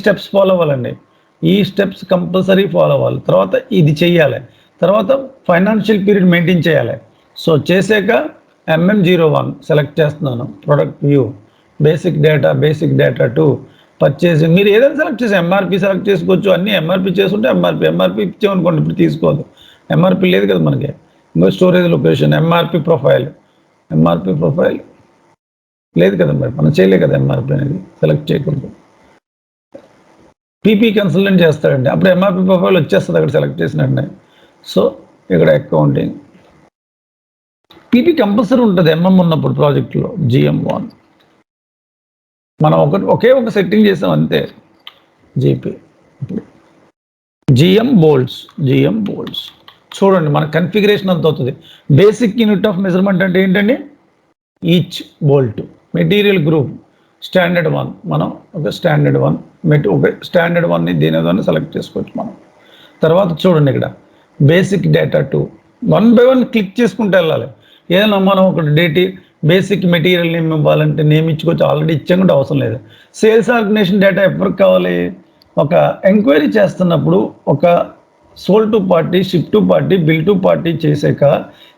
Steps follow అవ్వాలండి. ఈ steps compulsory follow అవ్వాలి. తర్వాత ఇది చెయ్యాలి. తర్వాత ఫైనాన్షియల్ పీరియడ్ మెయింటైన్ చేయాలి. సో చేసాక MM01 సెలెక్ట్ చేస్తున్నాను. Product view, basic data 2, purchasing. మీరు ఏదైనా సెలెక్ట్ చేసి ఎంఆర్పి సెలెక్ట్ చేసుకోవచ్చు. అన్నీ ఎంఆర్పి చేసుకుంటే ఎంఆర్పి ఇచ్చామనుకోండి, ఇప్పుడు తీసుకోదు. ఎంఆర్పి లేదు కదా మనకి. ఇంకో స్టోరేజ్ లొకేషన్, ఎంఆర్పి ప్రొఫైల్ లేదు కదా, మరి మనం చేయలే కదా ఎంఆర్పి అనేది సెలెక్ట్ చేయకూడదు. పీపీ కన్సల్టెంట్ చేస్తాడండి, అప్పుడు ఎంఆర్పి ప్రొఫైల్ వచ్చేస్తుంది అక్కడ సెలెక్ట్ చేసినట్టు. సో ఇక్కడ అకౌంటింగ్ పీపీ కంపల్సరీ ఉంటుంది ఎంఎం ఉన్నప్పుడు ప్రాజెక్టులో. GM1 మనం ఒకే ఒక సెట్టింగ్ చేసాం అంతే. జీపీ GM బోల్డ్స్ చూడండి మన కన్ఫిగరేషన్ అంత అవుతుంది. బేసిక్ యూనిట్ ఆఫ్ మెజర్మెంట్ అంటే ఏంటండి? Each bolt. Material group standard 1, మనం ఒక స్టాండర్డ్ 1ని దేనిదని సెలెక్ట్ చేసుకోవచ్చు మనం. తర్వాత చూడండి ఇక్కడ బేసిక్ డేటా 2, 1 by 1 క్లిక్ చేసుకుంటూ వెళ్ళాలి. ఏదైనా మనం ఒక బేసిక్ మెటీరియల్ నేమ్ ఇవ్వాలంటే నేమ్ ఇచ్చుకోవచ్చు, ఆల్రెడీ ఇచ్చాకుంటే అవసరం లేదు. సేల్స్ ఆర్గనైజేషన్ డేటా ఎవరికి కావాలి? ఒక ఎంక్వైరీ చేస్తున్నప్పుడు ఒక sold to party, ship to party, bill to party చేసాక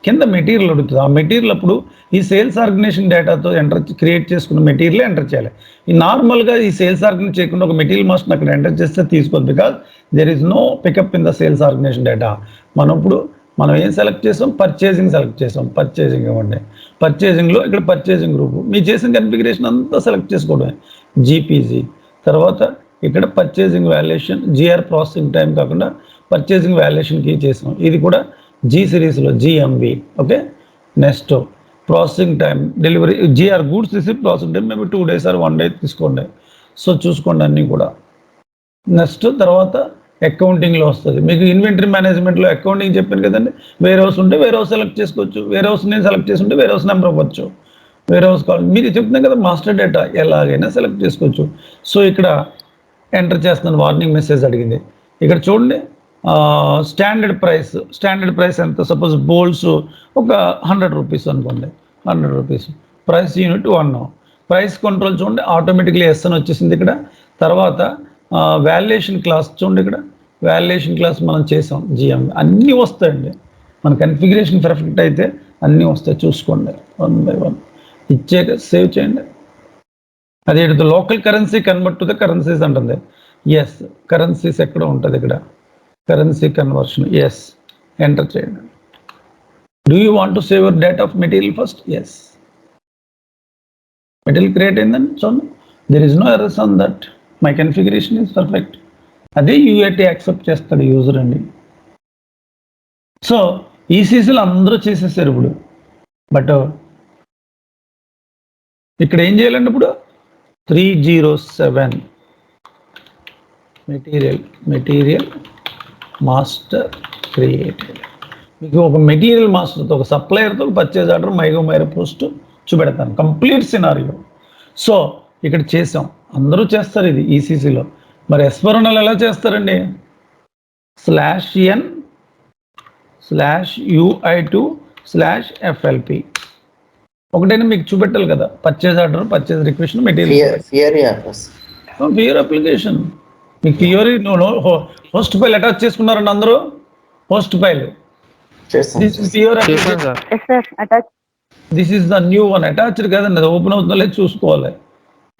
కింద మెటీరియల్ అడుగుతుంది. ఆ మెటీరియల్ అప్పుడు ఈ సేల్స్ ఆర్గనైజేషన్ డేటాతో క్రియేట్ చేసుకున్న మెటీరియల్ ఎంటర్ చేయాలి. ఈ నార్మల్గా ఈ సేల్స్ ఆర్గనైజ్ చేయకుండా ఒక మెటీరియల్ మాస్టర్ అక్కడ ఎంటర్ చేస్తే తీసుకోదు, because there is no pickup in the sales organisation data. మనం ఏం సెలెక్ట్ చేసాం? పర్చేసింగ్ సెలెక్ట్ చేసాం. పర్చేసింగ్ ఇవ్వండి. పర్చేసింగ్లో ఇక్కడ పర్చేసింగ్ గ్రూప్ మీ చేసిన కన్ఫిగరేషన్ అంతా సెలెక్ట్ చేసుకోవడమే. జీపీజీ. తర్వాత ఇక్కడ purchasing valuation, GR processing time కాకుండా పర్చేసింగ్ వాల్యుయేషన్కి చేసాం. ఇది కూడా G సిరీస్లో GMV. Okay, next processing time, delivery, GR goods receive processing time maybe 2 days or 1 day తీసుకోండి. సో చూసుకోండి అన్నీ కూడా. నెక్స్ట్ తర్వాత అకౌంటింగ్లో వస్తుంది మీకు. ఇన్వెంటరీ మేనేజ్మెంట్లో అకౌంటింగ్ చెప్పాను కదండి. వేర్ హౌస్ ఉంటే వేర్ హౌస్ సెలెక్ట్ చేసుకోవచ్చు. వేర్ హౌస్ నేను సెలెక్ట్ చేసుకుంటే వేర్ హౌస్ నెంబర్ ఇవ్వచ్చు. వేర్ హౌస్ కావాలి మీరు చెప్తున్నాం కదా, మాస్టర్ డేటా ఎలాగైనా సెలెక్ట్ చేసుకోవచ్చు. సో ఇక్కడ ఎంటర్ చేస్తున్నాను. వార్నింగ్ మెసేజ్ అడిగింది. ఇక్కడ చూడండి స్టాండర్డ్ ప్రైస్ ఎంత? సపోజ్ బోల్స్ ఒక 100 రూపీస్ అనుకోండి. 100 rupees. Price unit 1. Price control చూడండి ఆటోమేటిక్లీ ఎస్ అని వచ్చేసింది ఇక్కడ. తర్వాత వాల్యుయేషన్ క్లాస్ చూడండి, ఇక్కడ వాల్యుయేషన్ క్లాస్ మనం చేసాం. GM అన్నీ వస్తాయండి. మన కన్ఫిగరేషన్ పర్ఫెక్ట్ అయితే అన్నీ వస్తాయి. చూసుకోండి 1 by 1 ఇచ్చాక సేవ్ చేయండి. అదే local currency convert to the currencies అంటుంది. ఎస్, కరెన్సీస్ ఎక్కడ ఉంటుంది? ఇక్కడ కరెన్సీ కన్వర్షన్. ఎస్, ఎంటర్ చేయండి. Do you want to save your date of material first? Yes, material create అయిందని చూడండి. There is no errors on that. My configuration is perfect. అదే UAT accept చేస్తాడు user అండి. So ECCలు అందరూ చేసేసారు ఇప్పుడు. బట్ ఇక్కడ ఏం చేయాలండి? ఇప్పుడు 307 మెటీరియల్ మాస్టర్ క్రియేటెడ్. మీకు ఒక మెటీరియల్ మాస్టర్తో, ఒక సప్లయర్తో పర్చేజ్ ఆర్డర్ మైగో పోస్ట్ చూపెడతాను. Complete scenario. సో ఇక్కడ చేసాం. అందరూ చేస్తారు ఇది ECCలో. మరి S4 HANA ఎలా చేస్తారండి? /n/UI2/FLP ఒకటైనా మీకు చూపెట్టాలి కదా. Purchase order, purchase request, material. Fear application మీకు ఫియోరీ హోస్ట్ ఫైల్ అటాచ్ చేసుకున్నారండి అందరూ. Host file this is the new one. Attached కదండి, అది ఓపెన్ అవుతుందో లేదు చూసుకోవాలి.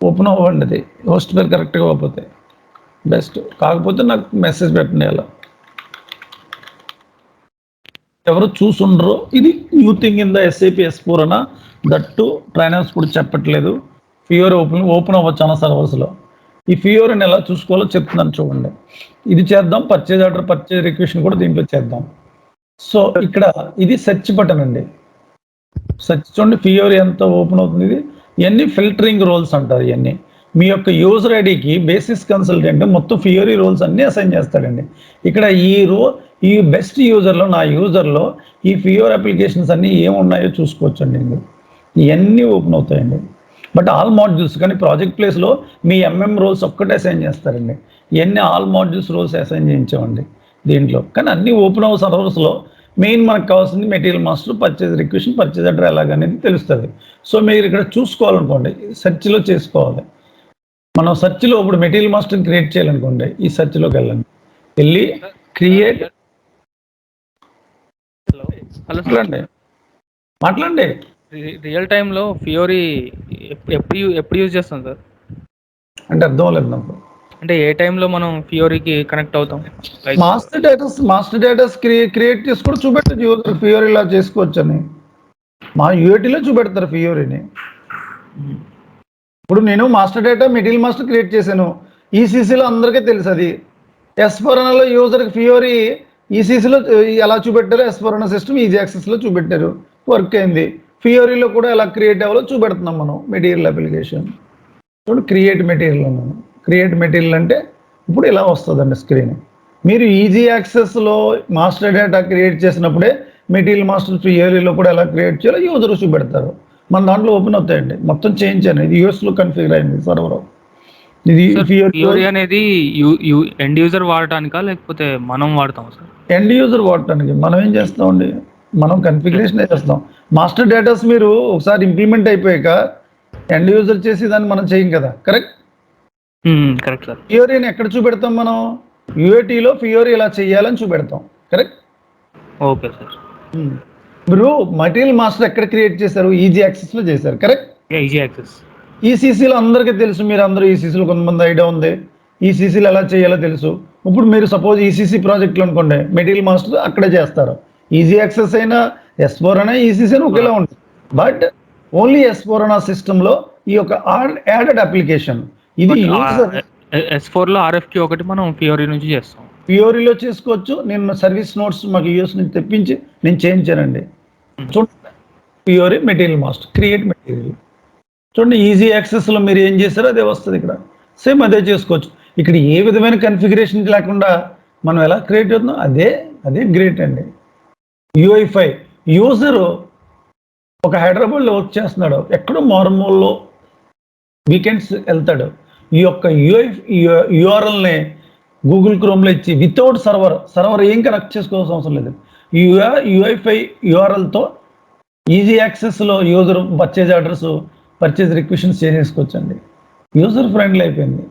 ఓపెన్ అవ్వండి, అది హోస్ట్ ఫైల్ కరెక్ట్గా అవ్వకపోతే బెస్ట్. కాకపోతే నాకు మెసేజ్ పెట్టండి. అలా ఎవరు చూసుండరు. ఇది new thing in the SAP S4 HANA. That trainers కూడా చెప్పట్లేదు. ఫియోరీ ఓపెన్ అవ్వచ్చు చాలా సర్వర్స్లో. ఈ ఫియోరీని ఎలా చూసుకోవాలో చెప్తున్నాను చూడండి. ఇది చేద్దాం. పర్చేజ్ ఆర్డర్, పర్చేజ్ రిక్వెస్ట్ కూడా దీంట్లో చేద్దాం. సో ఇక్కడ ఇది సెర్చ్ బటన్ అండి. సెర్చ్ చూడండి, ఫియోరీ ఎంత ఓపెన్ అవుతుంది. ఇది ఇవన్నీ ఫిల్టరింగ్ రోల్స్ అంటారు. ఇవన్నీ మీ యొక్క యూజర్ ఐడికి బేసిస్ కన్సల్టెంట్ మొత్తం ఫియోరీ రోల్స్ అన్నీ అసైన్ చేస్తాడండి. ఇక్కడ ఈ బెస్ట్ యూజర్లో, నా యూజర్లో ఈ ఫియోర్ అప్లికేషన్స్ అన్నీ ఏమున్నాయో చూసుకోవచ్చండి. ఇవన్నీ ఓపెన్ అవుతాయండి. బట్ ఆల్ మాడ్యూల్స్, కానీ ప్రాజెక్ట్ ప్లేస్లో మీ రోల్స్ ఒక్కటే అసైన్ చేస్తారండి. ఇవన్నీ ఆల్ మాడ్యూల్స్ రోల్స్ అసైన్ చేయించామండి దీంట్లో. కానీ అన్నీ ఓపెన్ అవ్వ సర్వర్స్లో మెయిన్ మనకు కావాల్సింది material master, purchase request, purchase order ఎలాగనేది తెలుస్తుంది. సో మీరు ఇక్కడ చూసుకోవాలనుకోండి, సెర్చ్లో చేసుకోవాలి. మనం సెర్చ్లో ఇప్పుడు మెటీరియల్ మాస్టర్ క్రియేట్ చేయాలనుకోండి, ఈ సెర్చ్లోకి వెళ్ళి క్రియేట్. హలో మాట్లాడండి. రియల్ టైంలో ఫియోరీ ఎప్పుడు యూజ్ చేస్తాం సార్? అంటే అర్థం లేదు నాకు. అంటే ఏ టైంలో మనం ఫియోరీకి కనెక్ట్ అవుతాం? మాస్టర్ డేటాస్ క్రియేట్ చేసి కూడా చూపెట్టచ్చు యూజర్ ఫియోరీ ఇలా చేసుకోవచ్చు అని. మా యూఏటీలో చూపెడతారు ఫియోరీని. ఇప్పుడు నేను master data material master create చేశాను, ఈసీసీలో అందరికీ తెలుసు అది. S4 HANAలో యూజర్కి ఫియోరీ ఈసీసీలో ఎలా చూపెట్టారు, S4 HANA సిస్టమ్ ఈజీ యాక్సెస్లో చూపెట్టారు, వర్క్ అయింది. ఫియోరీలో కూడా ఎలా క్రియేట్ అవ్వాలో చూపెడుతున్నాం మనం. మెటీరియల్ అప్లికేషన్ చూడండి, క్రియేట్ మెటీరియల్ అన్నాను. క్రియేట్ మెటీరియల్ అంటే ఇప్పుడు ఇలా వస్తుందండి స్క్రీన్. మీరు ఈజీ యాక్సెస్లో మాస్టర్ డేటా క్రియేట్ చేసినప్పుడే మెటీరియల్ మాస్టర్ ఫియోరీలో కూడా ఎలా క్రియేట్ చేయాలో యూజర్ చూపెడతారు. మన దాంట్లో ఓపెన్ అవుతాయండి. మొత్తం చేంజ్ అని ఇది యూఎస్లో కన్ఫిగర్ అయింది సర్వర్. ఇది ఫియోరీ అనేది ఎండ్ యూజర్ వాడటానికా లేకపోతే మనం వాడతాం సార్? ఎండ్ యూజర్ వాడటానికి. మనం ఏం చేస్తామండి, మనం కన్ఫిగరేషన్ చేస్తాం. మాస్టర్ డేటాస్ మీరు ఒకసారి ఇంప్లిమెంట్ అయిపోయాక ఎండ్ యూజర్ చేసి దాన్ని మనం చేయం కదా, కరెక్ట్? Correct sir. ఫియోరీని ఎక్కడ చూపెడతాం మనం? యూఏటీలో ఫియోరీ ఇలా చేయాలని చూపెడతాం, కరెక్ట్? Okay sir. మీరు మెటీరియల్ మాస్టర్ ఎక్కడ క్రియేట్ చేశారు? ఈజీ యాక్సెస్లో చేశారు, కరెక్ట్? Easy access. ఈసీసీలో అందరికీ తెలుసు, మీరు అందరూ ఈసీసీలో కొంతమంది ఐడియా ఉంది, ఈసీసీలో ఎలా చేయాలో తెలుసు. ఇప్పుడు మీరు సపోజ్ ఈసీసీ ప్రాజెక్టులు అనుకోండి, మెటీరియల్ మాస్టర్ అక్కడే చేస్తారు. ఈజీ యాక్సెస్ అయినా S4 అయినా ఈసీసీ అయినా ఒకేలా ఉంటుంది. బట్ ఓన్లీ S4 HANA సిస్టంలో ఈ యొక్క యాడెడ్ అప్లికేషన్ ఇది S4లో RFQ ఒకటి మనం ఫియోరీ నుంచి చేస్తాం. ఫియోరీలో చేసుకోవచ్చు. నేను సర్వీస్ నోట్స్ మాకు యూఎస్ నుంచి తెప్పించి నేను చేయించానండి. చూడండి, ఫియోరీ మెటీరియల్ మాస్టర్ క్రియేట్ మెటీరియల్. చూడండి, ఈజీ యాక్సెస్లో మీరు ఏం చేస్తారో అదే వస్తుంది ఇక్కడ. సేమ్ అదే చేసుకోవచ్చు. ఇక్కడ ఏ విధమైన కన్ఫిగరేషన్ లేకుండా మనం ఎలా క్రియేట్ అవుతున్నాం అదే గ్రేట్ అండి. UI5 యూజరు ఒక హైదరాబాద్లో వర్క్ చేస్తున్నాడు, ఎక్కడో మారుమూలలో వీకెండ్స్ వెళ్తాడు. ఈ యొక్క URLని గూగుల్ క్రోమ్లో ఇచ్చి వితౌట్ సర్వర్ ఏం కనెక్ట్ చేసుకోవాల్సిన అవసరం లేదు. UI5 URLతో ఈజీ యాక్సెస్లో user purchase address, purchase requisitions చేసేసుకోవచ్చండి. యూజర్ ఫ్రెండ్లీ అయిపోయింది.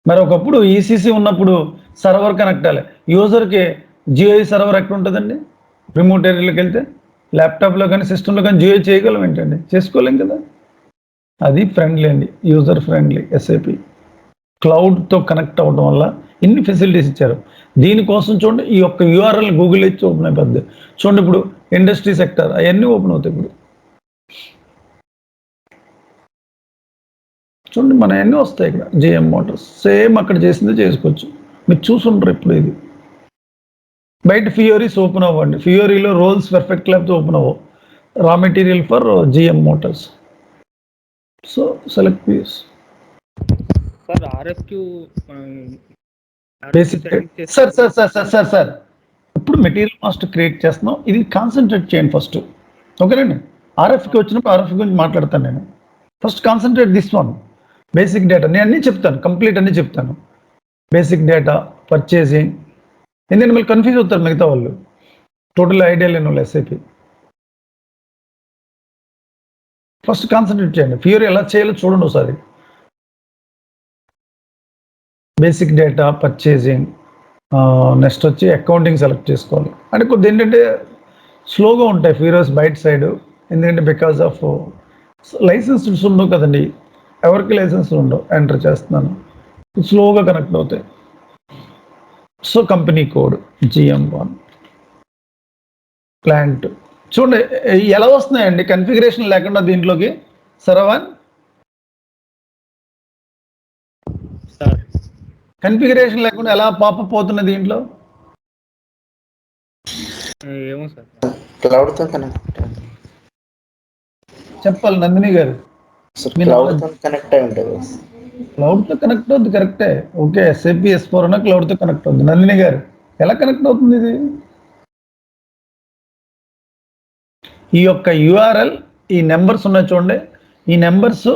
మరి ఒకప్పుడు ఈసీసీ ఉన్నప్పుడు సర్వర్ కనెక్ట్ అవ్వాలి. యూజర్కి జిఐ సర్వర్ ఎక్కడ ఉంటుందండి? రిమోట్ ఏరియాలోకి వెళ్తే ల్యాప్టాప్లో కానీ సిస్టంలో కానీ జిఐ చేయగలం ఏంటండి? చేసుకోలేం కదా. అది ఫ్రెండ్లీ అండి, యూజర్ ఫ్రెండ్లీ. SAP క్లౌడ్తో కనెక్ట్ అవ్వడం వల్ల ఇన్ని ఫెసిలిటీస్ ఇచ్చారు. దీనికోసం చూడండి, ఈ యొక్క URL గూగుల్ ఇచ్చి ఓపెన్ అయిపోద్ది. చూడండి, ఇప్పుడు ఇండస్ట్రీ సెక్టర్ అవన్నీ ఓపెన్ అవుతాయి. ఇప్పుడు చూడండి, మన అన్నీ వస్తాయి ఇక్కడ. GM మోటార్స్ సేమ్ అక్కడ చేసిందే చేసుకోవచ్చు. మీరు చూసుంటారు ఇప్పుడు. ఇది బయట ఫియోరీస్ ఓపెన్ అవ్వండి. ఫియోరీలో రోల్స్ పర్ఫెక్ట్ లేకపోతే ఓపెన్ అవ్వవు. Raw material for GM Motors. So select piece sir. RFQ sir ఇప్పుడు మెటీరియల్ మాస్టర్ క్రియేట్ చేస్తున్నాం. ఇది కాన్సన్ట్రేట్ చేయండి ఫస్ట్, ఓకేనండి? RFQ వచ్చినప్పుడు RFQ గురించి మాట్లాడతాను నేను. First concentrate this one, basic data. నేను అన్నీ చెప్తాను, కంప్లీట్ అన్నీ చెప్తాను. Basic data, purchasing. ఎందుకంటే మళ్ళీ కన్ఫ్యూజ్ అవుతారు మిగతా వాళ్ళు, టోటల్ ఐడియా లేని వాళ్ళు. SAP ఫస్ట్ కాన్సన్ట్రేట్ చేయండి. ఫియోరీ ఎలా చేయాలో చూడండి ఒకసారి. బేసిక్ డేటా, పర్చేసింగ్, నెక్స్ట్ వచ్చి అకౌంటింగ్ సెలెక్ట్ చేసుకోవాలి. అంటే కొద్ది ఏంటంటే స్లోగా ఉంటాయి ఫియోరీస్ బయట సైడ్. ఎందుకంటే బికాజ్ ఆఫ్ లైసెన్సెస్ ఉండవు కదండి, ఎవరికి లైసెన్స్ ఉండవు. ఎంటర్ చేస్తున్నాను, స్లోగా కనెక్ట్ అవుతాయి. So company code GM1 plant. చూడండి ఎలా వస్తున్నాయండి కన్ఫిగరేషన్ లేకుండా దీంట్లోకి. సరవన్ కన్ఫిగరేషన్ లేకుండా ఎలా పాపప్ అవుతున్నది దీంట్లో? ఏమో సార్, క్లౌడ్తో కనెక్ట్ చెప్పాలి నందిని గారు. క్లౌడ్తో కనెక్ట్ అయి ఉంటుంది. క్లౌడ్తో కనెక్ట్ అవుతుంది, కరెక్టే. ఓకే, SAP S4 HANA క్లౌడ్తో కనెక్ట్ అవుతుంది. నందిని గారు ఎలా కనెక్ట్ అవుతుంది ఇది? ఈ యొక్క URL, ఈ నెంబర్స్ ఉన్నాయి చూడండి, ఈ నెంబర్స్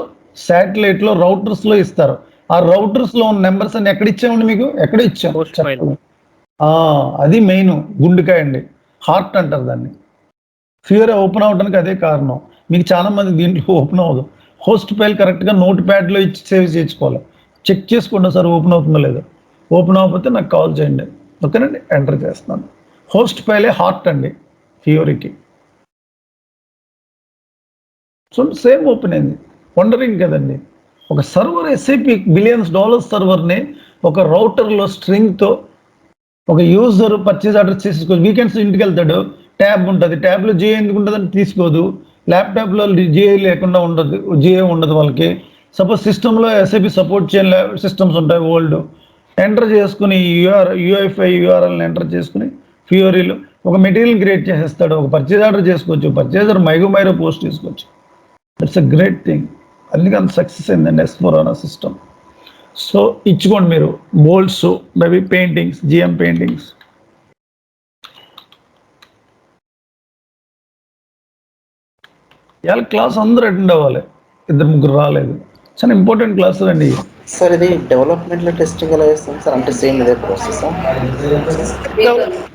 శాటిలైట్లో రౌటర్స్లో ఇస్తారు. ఆ రౌటర్స్లో ఉన్న నెంబర్స్ అన్ని ఎక్కడ ఇచ్చామండి మీకు? ఎక్కడ ఇచ్చాం? అది మెయిన్ గుండెకాయ అండి, హార్ట్ అంటారు దాన్ని. ఫియోరీ ఓపెన్ అవడానికి అదే కారణం. మీకు చాలా మంది దీంట్లో ఓపెన్ అవ్వదు. హోస్ట్ ఫైల్ కరెక్ట్గా నోట్ ప్యాడ్లో ఇచ్చి సేవ్ చేయించుకోవాలి. చెక్ చేసుకోండి సార్ ఓపెన్ అవుతుందో లేదో. ఓపెన్ అవ్వకపోతే నాకు కాల్ చేయండి. ఓకేనండి, ఎంటర్ చేస్తాను. హోస్ట్ ఫైలే హార్ట్ అండి ఫియోరీకి. సో సేమ్ ఓపెన్ అయింది. వండరింగ్ కదండి, ఒక సర్వర్ ఎస్ఏపి బిలియన్స్ డాలర్స్ సర్వర్ని ఒక రౌటర్లో స్ట్రింగ్తో ఒక యూజర్ పర్చేజ్ అడ్రస్ చేసుకోవచ్చు. వీకెండ్స్ ఇంటికి వెళ్తాడు, ట్యాబ్ ఉంటుంది, ట్యాబ్లో జియో ఎందుకు ఉంటుందని తీసుకోదు. ల్యాప్టాప్లో జియో లేకుండా ఉండదు, జియో ఉండదు వాళ్ళకి. సపోజ్ సిస్టంలో ఎస్ఏపి సపోర్ట్ చేయని సిస్టమ్స్ ఉంటాయి ఓల్డ్. ఎంటర్ చేసుకుని యూఐఫై యూఆర్ఎల్ని ఎంటర్ చేసుకుని ఫియోరీలో ఒక మెటీరియల్ క్రియేట్ చేసేస్తాడు. ఒక పర్చేజ్ ఆర్డర్ చేసుకోవచ్చు, పర్చేజర్ మైరో పోస్ట్ చేసుకోవచ్చు. It's a great thing. అందుకే అంత సక్సెస్ అయిందండి S4 HANA సిస్టమ్. సో ఇచ్చుకోండి మీరు bolts, maybe paintings, GM paintings. ఇవాళ క్లాస్ అందరూ అటెండ్ అవ్వాలి, 2-3 రాలేదు. చాలా ఇంపార్టెంట్ క్లాసులు అండి. సార్ ఇది డెవలప్మెంట్లో టెస్టింగ్ ఎలా చేస్తాం సార్? అంటే సేమ్ ఇదే ప్రాసెస్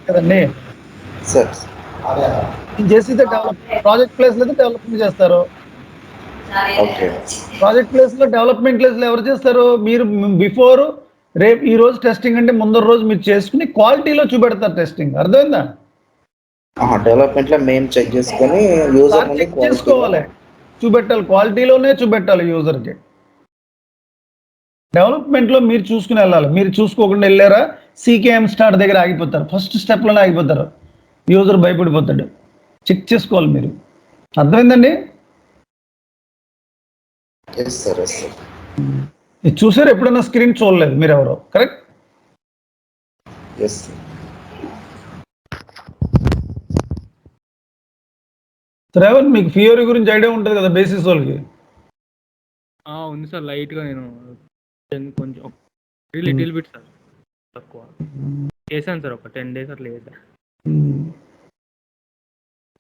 కదండి సార్? నేను చేసేది డెవలప్మెంట్. ప్రాజెక్ట్ ప్లేస్లో అయితే డెవలప్మెంట్ చేస్తారు. ఓకే. ప్రాజెక్ట్ ప్లేస్లో డెవలప్మెంట్ ప్లేస్లో ఎవరు చేస్తారు? మీరు బిఫోర్ రేపు ఈ రోజు టెస్టింగ్ అంటే ముందర రోజు మీరు చేసుకుని క్వాలిటీలో చూపెడతారు టెస్టింగ్. అర్థమైందా? డెవలప్మెంట్లో మెయిన్ చెక్ చేసుకొని యూజర్ నుండి చెక్ చేసుకోవాలి, చూపెట్టాలి, క్వాలిటీలోనే చూపెట్టాలి యూజర్కి. డెవలప్మెంట్లో మీరు చూసుకుని వెళ్ళాలి. మీరు చూసుకోకుండా వెళ్ళారా, సీకేఎం స్టార్ట్ దగ్గర ఆగిపోతారు, ఫస్ట్ స్టెప్లోనే ఆగిపోతారు. యూజర్ భయపడిపోతాడు. చెక్ చేసుకోవాలి మీరు. అర్థమైందండి? Yes sir, yes sir. ఇది చూసారు, ఎప్పుడైనా స్క్రీన్ చూడలేదు మీరు ఎవరో, కరెక్ట్? Yes sir. శ్రావణ్, మీకు ఫియోరీ గురించి ఐడియా ఉంటుంది కదా బేసిస్ వాళ్ళకి? ఉంది సార్, లైట్గా నేను కొంచెం లిటిల్ బిట్ సార్, తక్కువ చేశాను సార్, ఒక 10 days అట్లా చేశాను.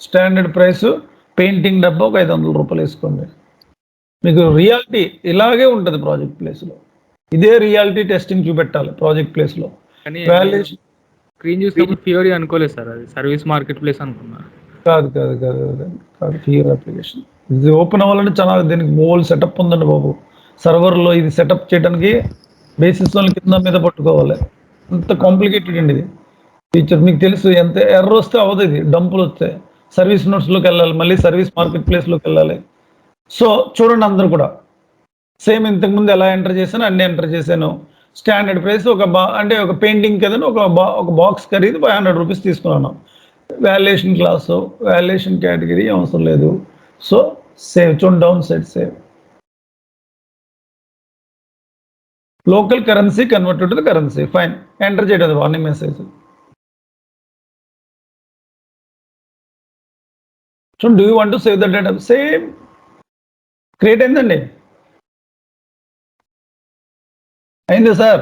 స్టాండర్డ్ ప్రైస్ పెయింటింగ్ డబ్బా ఒక 500 రూపాయలు వేసుకోండి. మీకు రియాలిటీ ఇలాగే ఉంటుంది ప్రాజెక్ట్ ప్లేస్లో. ఇదే రియాలిటీ టెస్టింగ్ చూపెట్టాలి ప్రాజెక్ట్ ప్లేస్లో. కానీ వాల్యుయేషన్ స్క్రీన్ చూసినప్పుడు ఫియోరీ అనుకోలేదు సార్, అది సర్వీస్ మార్కెట్ ప్లేస్ అనుకున్నా. కాదు ఫియర్ అప్లికేషన్. ఇది ఓపెన్ అవ్వాలంటే చాలా దీనికి హోల్ సెటప్ ఉందండి బాబు. సర్వర్లో ఇది సెటప్ చేయడానికి బేసిస్ వాళ్ళ కింద మీద పట్టుకోవాలి. అంత కాంప్లికేటెడ్ అండి ఇది ఫీచర్. మీకు తెలుసు, ఎంత ఎర్రర్ వస్తే అవ్వదు, ఇది డంపులు వస్తాయి. సర్వీస్ నోట్స్లోకి వెళ్ళాలి, మళ్ళీ సర్వీస్ మార్కెట్ ప్లేస్లోకి వెళ్ళాలి. సో చూడండి, అందరూ కూడా సేమ్ ఇంతకుముందు ఎలా ఎంటర్ చేశానో అన్నీ ఎంటర్ చేశాను. స్టాండర్డ్ ప్రైస్ అంటే ఒక పెయింటింగ్ కదండి, ఒక బాక్స్ ఖరీదు 500 రూపీస్ తీసుకున్నాను. వాల్యుయేషన్ క్లాసు, వాల్యుయేషన్ కేటగిరీ అవసరం లేదు. సో సేవ్, చూడండి down side save. Local currency converted to the currency, fine. Enter చేయడం వార్నింగ్ మెసేజ్. చూడండి, do you want to save the data? Same create అయిందండి. అయింది సార్.